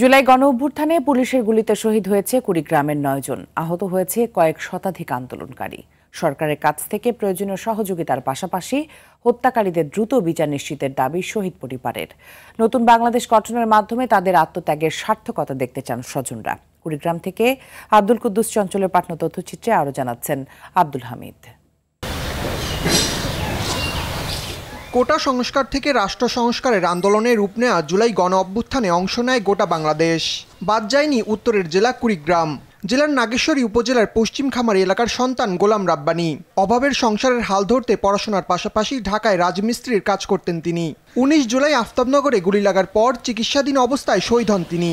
জুলাই গণঅভ্যুত্থানে পুলিশের গুলিতে শহীদ হয়েছে কুড়িগ্রামের ৯ জন, আহত হয়েছে কয়েক শতাধিক আন্দোলনকারী। সরকারের কাছ থেকে প্রয়োজনীয় সহযোগিতার পাশাপাশি হত্যাকারীদের দ্রুত বিচার নিশ্চিতের দাবি শহীদ পরিবারের। নতুন বাংলাদেশ গঠনের মাধ্যমে তাদের আত্মত্যাগের সার্থকতা দেখতে চান স্বজনরা। কুড়িগ্রাম থেকে আব্দুল কুদ্দুস চঞ্চলের পাঠানো তথ্যচিত্রে আরও জানাচ্ছেন আব্দুল হামিদ। কোটা সংস্কার থেকে রাষ্ট্র সংস্কারের আন্দোলনে রূপ নেওয়া জুলাই গণ অভ্যুত্থানে অংশ নেয় গোটা বাংলাদেশ। বাদ যায়নি উত্তরের জেলা কুড়িগ্রাম। জেলার নাগেশ্বরী উপজেলার পশ্চিম খামারি এলাকার সন্তান গোলাম রাব্বানী। অভাবের সংসারের হাল ধরতে পড়াশোনার পাশাপাশি ঢাকায় রাজমিস্ত্রির কাজ করতেন তিনি। ১৯ জুলাই আফতাবনগরে গুলি লাগার পর চিকিৎসাধীন অবস্থায় শহীদ হন তিনি।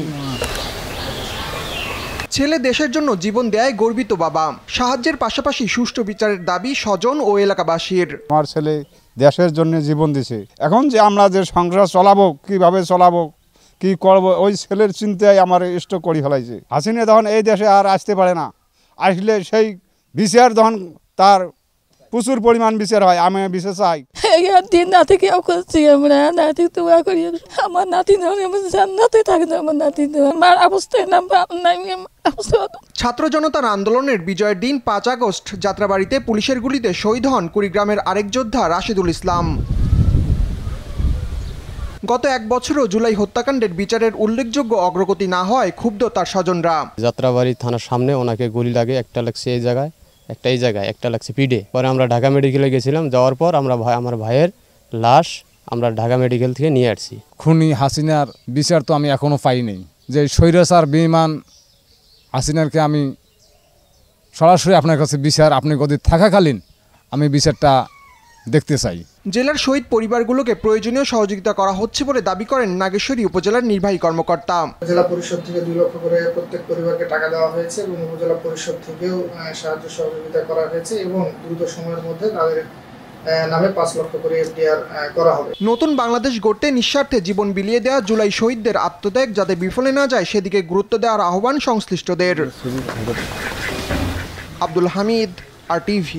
ছেলে দেশের জন্য জীবন দেয় গর্বিত বাবা। সাহায্যের পাশাপাশি সুষ্ঠু বিচারের দাবি স্বজন ও এলাকাবাসীর। আমার ছেলে দেশের জন্য জীবন দিছে, এখন যে আমরা যে সংসার চলাবো, কিভাবে চলাবো, কি করবো, ওই ছেলের চিন্তায় আমার স্ট্রোক করে ফেলাইছে। হাসিনা তখন এই দেশে আর আসতে পারে না, আসলে সেই বিচার তখন তার প্রচুর পরিমাণ বিচার হয়। আমি বিচার চাই। নাতি কেউ করছি আমরা, নাতি দোয়া করি আমার নাতি জান্নাতে থাকে, আমার নাতি মার অবস্থায় না নাই। ছাত্র জনতার আন্দোলনের বিজয়ের দিন ৫ আগস্ট যাত্রাবাড়িতে পুলিশের গুলিতে শহীদ হন কুড়িগ্রামের আরেক যোদ্ধা রাশেদুল ইসলাম। গত এক বছরও জুলাই হত্যাকাণ্ডের বিচারের উল্লেখযোগ্য অগ্রগতি না হয় ক্ষুব্ধ তার স্বজনরা। যাত্রাবাড়ি থানার সামনে ওনাকে গুলি লাগে, একটা লাগছে এই জায়গায়, একটা এই জায়গায়, একটা লাগছে পিঠে। পরে আমরা ঢাকা মেডিকেলে গেছিলাম, যাওয়ার পর আমরা আমার ভাইয়ের লাশ আমরা ঢাকা মেডিকেল থেকে নিয়ে আসছি। খুনি হাসিনার বিচার তো আমি এখনো পাইনি। যে স্বৈরাচার বেঈমান হাসিনারকে আমি সরাসরি আপনার কাছে বিচার, আপনি গদি থাকাকালীন আমি বিচারটা দেখতে চাই। জেলার শহীদ পরিবারগুলোকে প্রয়োজনীয় সহযোগিতা করা হচ্ছে বলে দাবি করেন নাগেশ্বরী উপজেলার নির্বাহী কর্মকর্তা। জেলা পরিষদ থেকে ২ লক্ষ করে প্রত্যেক পরিবারকে টাকা দেওয়া হয়েছে এবং উপজেলা পরিষদ থেকেও সাহায্য সহযোগিতা করা হয়েছে এবং দ্রুত সময়ের মধ্যে তাদের নামে ৫ লক্ষ করে এফডিআর করা হবে। নতুন বাংলাদেশ গড়তে নিঃস্বার্থে জীবন বিলিয়ে দেওয়া জুলাই শহীদদের আত্মত্যাগ যাতে বিফলে না যায় সেদিকে গুরুত্ব দেওয়ার আহ্বান সংশ্লিষ্টদের। আব্দুল হামিদ, RTV।